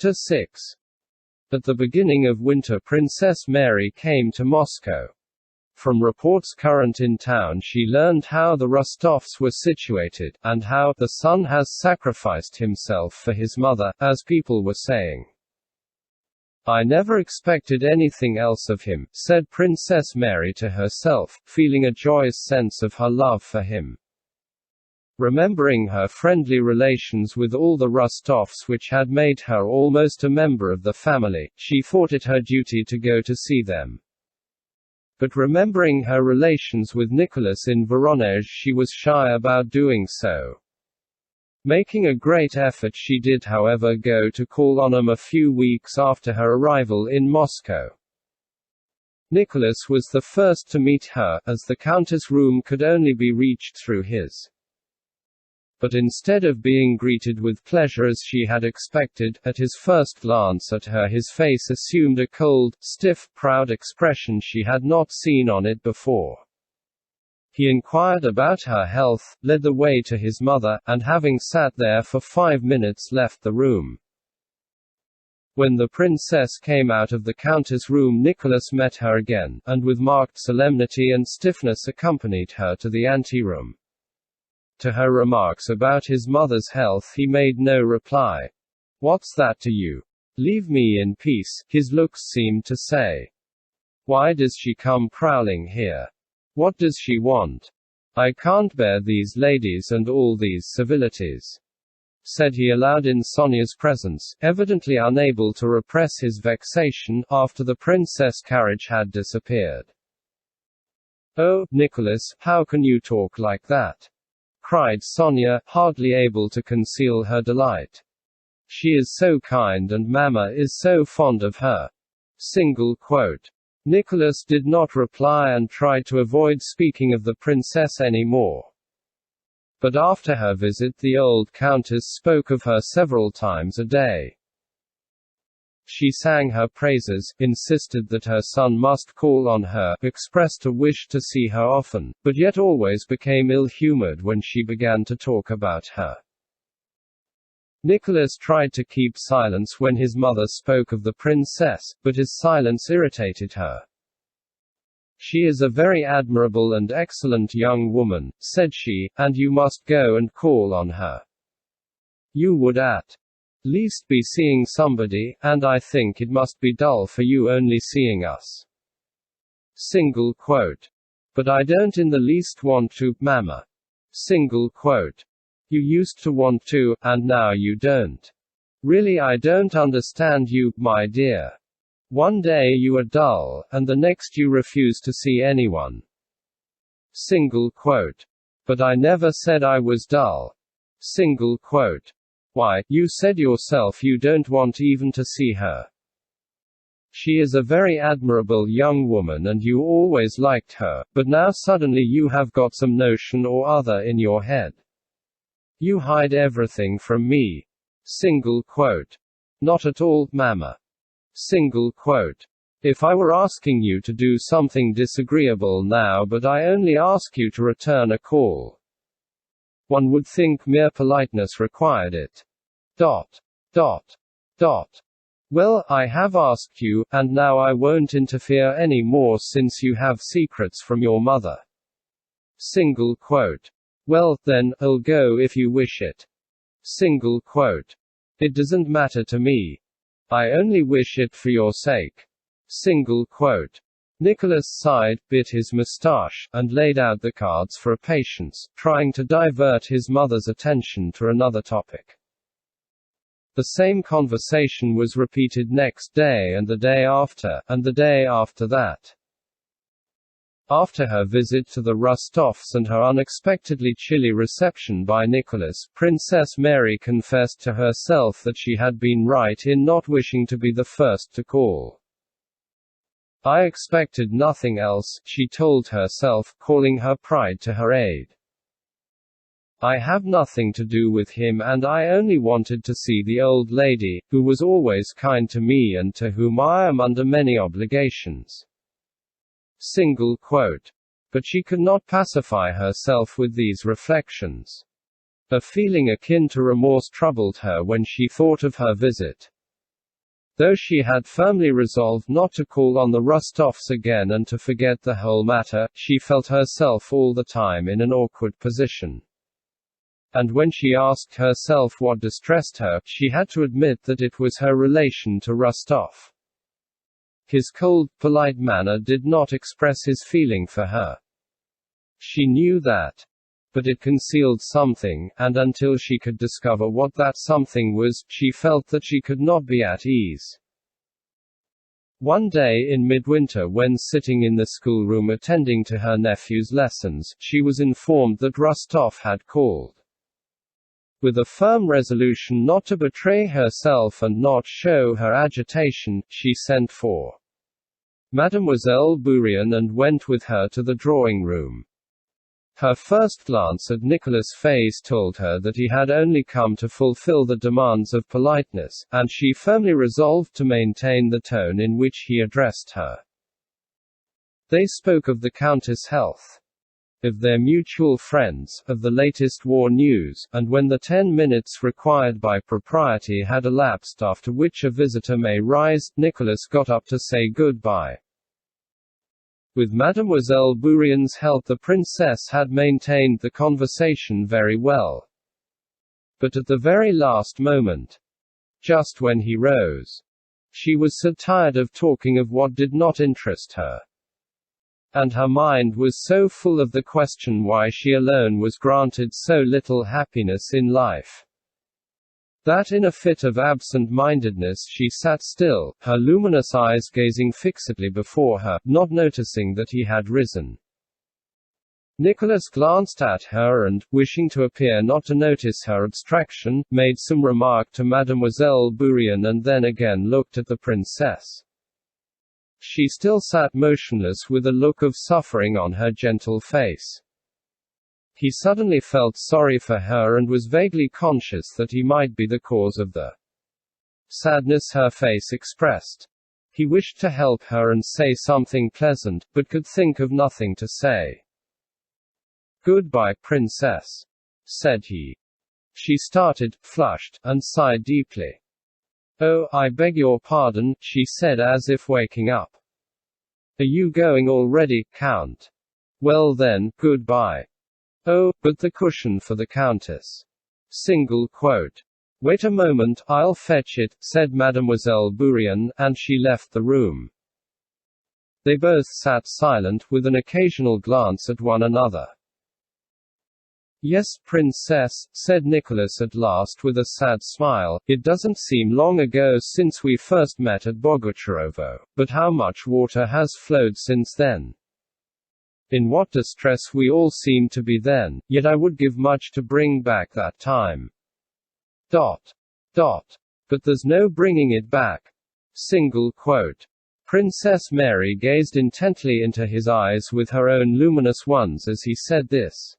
Chapter 6. At the beginning of winter, Princess Mary came to Moscow. From reports current in town, she learned how the Rostovs were situated, and how the son has sacrificed himself for his mother, as people were saying. "I never expected anything else of him," said Princess Mary to herself, feeling a joyous sense of her love for him. Remembering her friendly relations with all the Rostovs, which had made her almost a member of the family, she thought it her duty to go to see them. But remembering her relations with Nicholas in Voronezh, she was shy about doing so. Making a great effort, she did however go to call on him a few weeks after her arrival in Moscow. Nicholas was the first to meet her, as the countess' room could only be reached through his. But instead of being greeted with pleasure as she had expected, at his first glance at her his face assumed a cold, stiff, proud expression she had not seen on it before. He inquired about her health, led the way to his mother, and having sat there for 5 minutes left the room. When the princess came out of the countess' room, Nicholas met her again, and with marked solemnity and stiffness accompanied her to the anteroom. To her remarks about his mother's health he made no reply. "What's that to you? Leave me in peace," his looks seemed to say. "Why does she come prowling here? What does she want? I can't bear these ladies and all these civilities," said he aloud in Sonia's presence, evidently unable to repress his vexation, after the princess' carriage had disappeared. "Oh, Nicholas, how can you talk like that?" cried Sonia, hardly able to conceal her delight. "She is so kind and Mama is so fond of her." Nicholas did not reply and tried to avoid speaking of the princess any more. But after her visit the old countess spoke of her several times a day. She sang her praises, insisted that her son must call on her, expressed a wish to see her often, but yet always became ill-humored when she began to talk about her. Nicholas tried to keep silence when his mother spoke of the princess, but his silence irritated her. "She is a very admirable and excellent young woman," said she, "and you must go and call on her. You would at least be seeing somebody, and I think it must be dull for you only seeing us." "But I don't in the least want to, Mama." "You used to want to, and now you don't. Really I don't understand you, my dear. One day you are dull, and the next you refuse to see anyone." "But I never said I was dull." "Why, you said yourself you don't want even to see her. She is a very admirable young woman and you always liked her, but now suddenly you have got some notion or other in your head. You hide everything from me." "Not at all, Mama." "If I were asking you to do something disagreeable now, but I only ask you to return a call. One would think mere politeness required it. ... Well, I have asked you, and now I won't interfere any more since you have secrets from your mother." "Well, then, I'll go if you wish it." "It doesn't matter to me. I only wish it for your sake." Nicholas sighed, bit his moustache, and laid out the cards for a patience, trying to divert his mother's attention to another topic. The same conversation was repeated next day and the day after, and the day after that. After her visit to the Rostovs and her unexpectedly chilly reception by Nicholas, Princess Mary confessed to herself that she had been right in not wishing to be the first to call. "I expected nothing else," she told herself, calling her pride to her aid. "I have nothing to do with him and I only wanted to see the old lady, who was always kind to me and to whom I am under many obligations." But she could not pacify herself with these reflections. A feeling akin to remorse troubled her when she thought of her visit. Though she had firmly resolved not to call on the Rostovs again and to forget the whole matter, she felt herself all the time in an awkward position. And when she asked herself what distressed her, she had to admit that it was her relation to Rostov. His cold, polite manner did not express his feeling for her. She knew that. But it concealed something, and until she could discover what that something was, she felt that she could not be at ease. One day in midwinter, when sitting in the schoolroom attending to her nephew's lessons, she was informed that Rostov had called. With a firm resolution not to betray herself and not show her agitation, she sent for Mademoiselle Bourienne and went with her to the drawing-room. Her first glance at Nicholas' face told her that he had only come to fulfill the demands of politeness, and she firmly resolved to maintain the tone in which he addressed her. They spoke of the countess' health, of their mutual friends, of the latest war news, and when the 10 minutes required by propriety had elapsed after which a visitor may rise, Nicholas got up to say goodbye. With Mademoiselle Bourienne's help the princess had maintained the conversation very well. But at the very last moment, just when he rose, she was so tired of talking of what did not interest her. And her mind was so full of the question why she alone was granted so little happiness in life, that in a fit of absent-mindedness she sat still, her luminous eyes gazing fixedly before her, not noticing that he had risen. Nicholas glanced at her and, wishing to appear not to notice her abstraction, made some remark to Mademoiselle Bourienne and then again looked at the princess. She still sat motionless with a look of suffering on her gentle face. He suddenly felt sorry for her and was vaguely conscious that he might be the cause of the sadness her face expressed. He wished to help her and say something pleasant, but could think of nothing to say. "Goodbye, princess," said he. She started, flushed, and sighed deeply. "Oh, I beg your pardon," she said as if waking up. "Are you going already, Count? Well then, goodbye." "Oh, but the cushion for the countess." "Wait a moment, I'll fetch it," said Mademoiselle Bourienne, and she left the room. They both sat silent, with an occasional glance at one another. "Yes, princess," said Nicholas at last with a sad smile, "it doesn't seem long ago since we first met at Bogucharovo, but how much water has flowed since then. In what distress we all seemed to be then, yet I would give much to bring back that time. ... But there's no bringing it back." Princess Mary gazed intently into his eyes with her own luminous ones as he said this.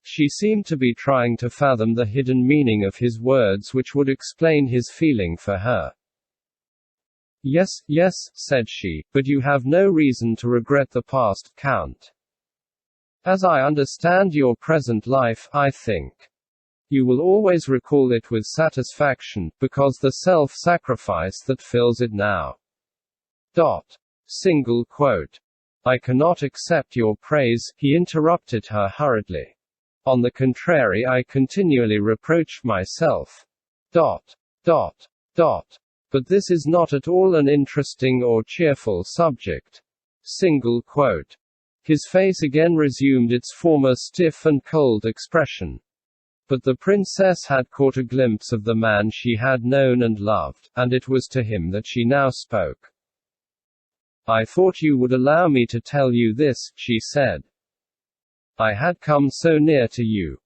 She seemed to be trying to fathom the hidden meaning of his words which would explain his feeling for her. "Yes, yes," said she, "but you have no reason to regret the past, Count. As I understand your present life, I think you will always recall it with satisfaction, because the self-sacrifice that fills it now. ... I cannot accept your praise," he interrupted her hurriedly. "On the contrary, I continually reproach myself. ... But this is not at all an interesting or cheerful subject." His face again resumed its former stiff and cold expression. But the princess had caught a glimpse of the man she had known and loved, and it was to him that she now spoke. "I thought you would allow me to tell you this," she said. "I had come so near to you. ...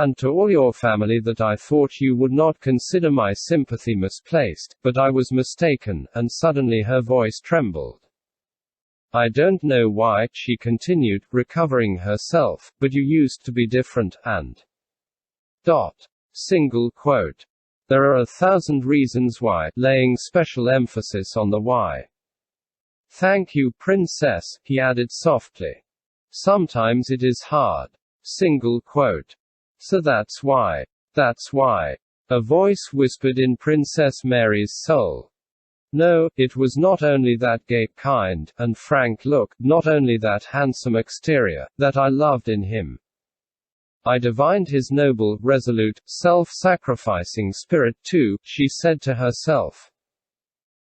And to all your family that I thought you would not consider my sympathy misplaced, but I was mistaken," and suddenly her voice trembled. "I don't know why," she continued, recovering herself, "but you used to be different, and ... There are 1,000 reasons why," laying special emphasis on the why. "Thank you, princess," he added softly. "Sometimes it is hard." "So that's why." A voice whispered in Princess Mary's soul. No, it was not only that gay, kind, and frank look, not only that handsome exterior, that I loved in him. I divined his noble, resolute, self-sacrificing spirit too, she said to herself.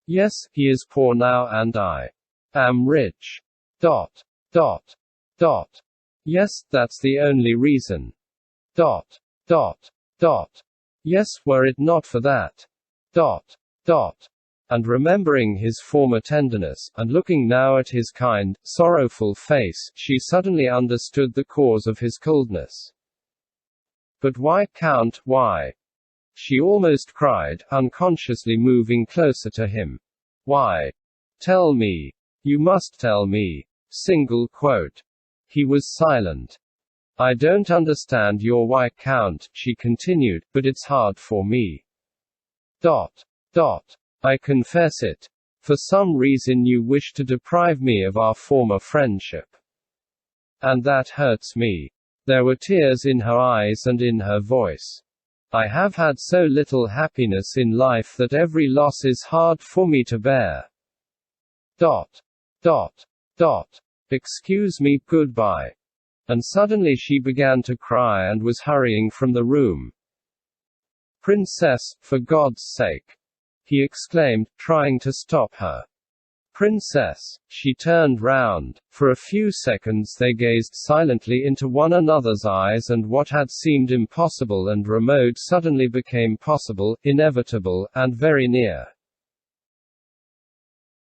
Yes, he is poor now and I am rich. Dot. Dot. Dot. Yes, that's the only reason. Dot. Dot. Dot. Yes, were it not for that. Dot. Dot. And remembering his former tenderness, and looking now at his kind, sorrowful face, she suddenly understood the cause of his coldness. But why, Count, why? She almost cried, unconsciously moving closer to him. Why? Tell me. You must tell me. Single quote. He was silent. I don't understand your why, Count, she continued, but it's hard for me. Dot. Dot. I confess it. For some reason you wish to deprive me of our former friendship. And that hurts me. There were tears in her eyes and in her voice. I have had so little happiness in life that every loss is hard for me to bear. Dot. Dot. Dot. Excuse me, goodbye. And suddenly she began to cry and was hurrying from the room. Princess, for God's sake! He exclaimed, trying to stop her. Princess! She turned round. For a few seconds they gazed silently into one another's eyes, and what had seemed impossible and remote suddenly became possible, inevitable, and very near.